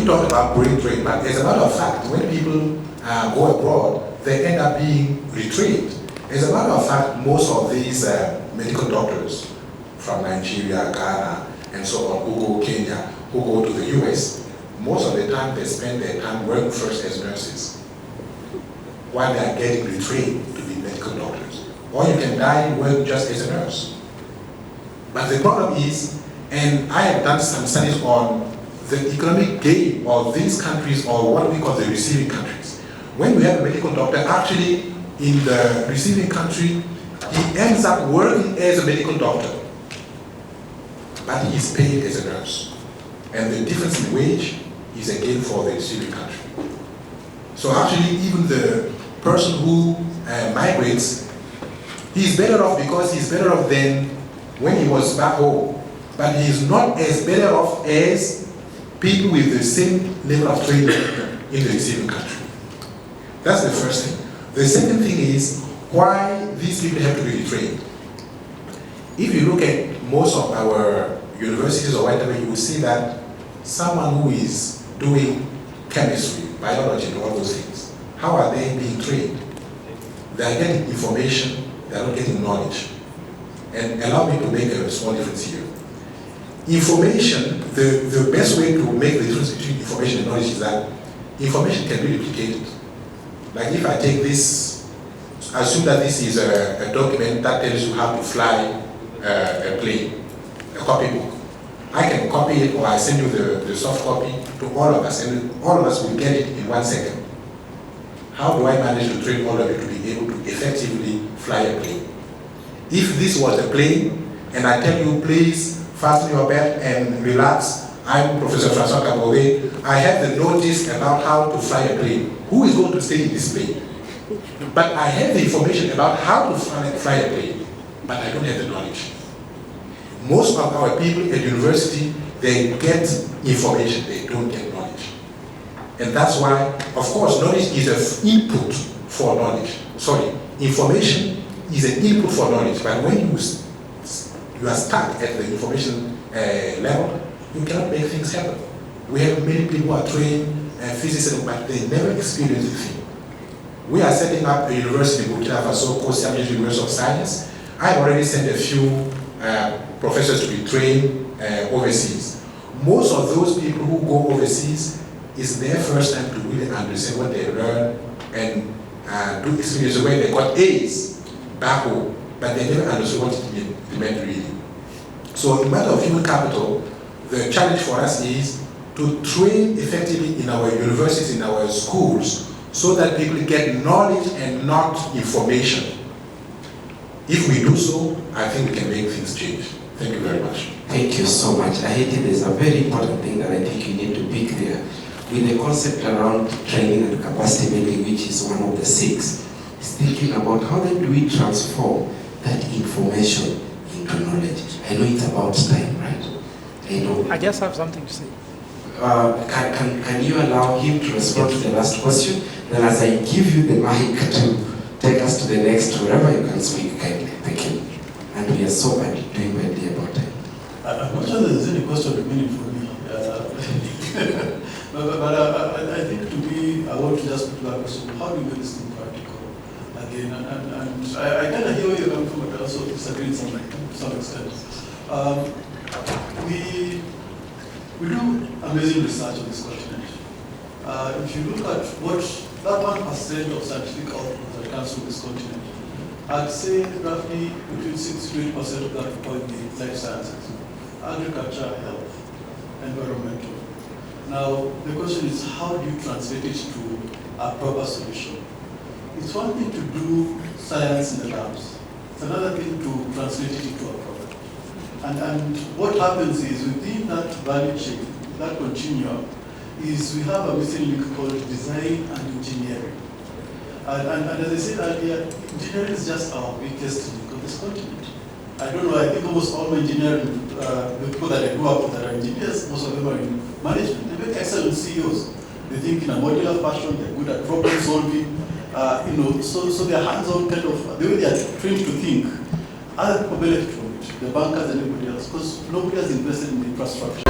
talk about brain drain, but as a matter of fact, when people go abroad, they end up being retrained. As a matter of fact, most of these medical doctors from Nigeria, Ghana, and so on, who go Kenya, who go to the US, most of the time they spend their time working first as nurses, while they are getting retrained to be medical doctors. Or you can die working just as a nurse. But the problem is, and I have done some studies on the economic gain of these countries, or what we call the receiving countries. When we have a medical doctor, actually in the receiving country, he ends up working as a medical doctor, but he is paid as a nurse. And the difference in wage is again for the receiving country. So actually, even the person who migrates, he's better off because he's better off than when he was back home. But he's not as better off as people with the same level of training in the receiving country. That's the first thing. The second thing is why these people have to be trained. If you look at most of our universities or whatever, you will see that someone who is doing chemistry, biology, and all those things, how are they being trained? They are getting information, they are not getting knowledge. And allow me to make a small difference here. Information, the best way to make the difference between information and knowledge is that information can be replicated. Like if I take this, assume that this is a document that tells you how to fly a plane, a copybook. I can copy it, or I send you the soft copy to all of us, and all of us will get it in 1 second. How do I manage to train all of you to be able to effectively fly a plane? If this was a plane, and I tell you, please fasten your belt and relax, I'm Professor Francois Kabore, I have the notice about how to fly a plane. Who is going to stay in this plane? But I have the information about how to fly a plane, but I don't have the knowledge. Most of our people at university, they get information, they don't get knowledge. And that's why, of course, knowledge is an input for knowledge. Sorry, information is an input for knowledge, but when you are stuck at the information level, you cannot make things happen. We have many people who are trained physicists, but they never experience anything. We are setting up a university in Burkina Faso called Samuel University of Science. I have already sent a few professors to be trained overseas. Most of those people who go overseas, it's their first time to really understand what they learn and do experience where they got A's back home, but they never understood what it meant really. So in matter of human capital, the challenge for us is to train effectively in our universities, in our schools, so that people get knowledge and not information. If we do so, I think we can make things change. Thank you very much. Thank you so much. I think there's a very important thing that I think you need to pick there. With the concept around training and capacity building, which is one of the 6, is thinking about how then do we transform that information into knowledge. I know it's about time, right? I know. I just have something to say. Can you allow him to respond to the last question? Then as I give you the mic to take us to the next, wherever you can speak kindly. Thank you. And we are so doing badly about time. I'm not sure there's any question remaining for me. but I think to me, I want to just put that question, how do you make this thing practical? Again, and I kind of hear where you're coming from, but I also disagree to some extent. We do amazing research on this continent. If you look at what that 1% of scientific output that comes from this continent, I'd say roughly between 6 to 8% of that would be life sciences, agriculture, health, environmental. Now, the question is, how do you translate it to a proper solution? It's one thing to do science in the labs. It's another thing to translate it into a product. And what happens is, within that value chain, that continuum, is we have a missing link called design and engineering. And as I said earlier, engineering is just our weakest link on this continent. I don't know, I think almost all my engineering, the people that I grew up with that are engineers, most of them are in management. They make excellent CEOs. They think in a modular fashion, they're good at problem solving, so their hands-on kind of, the way they are trained to think, other people benefit from it, the bankers and everybody else, because nobody has invested in the infrastructure.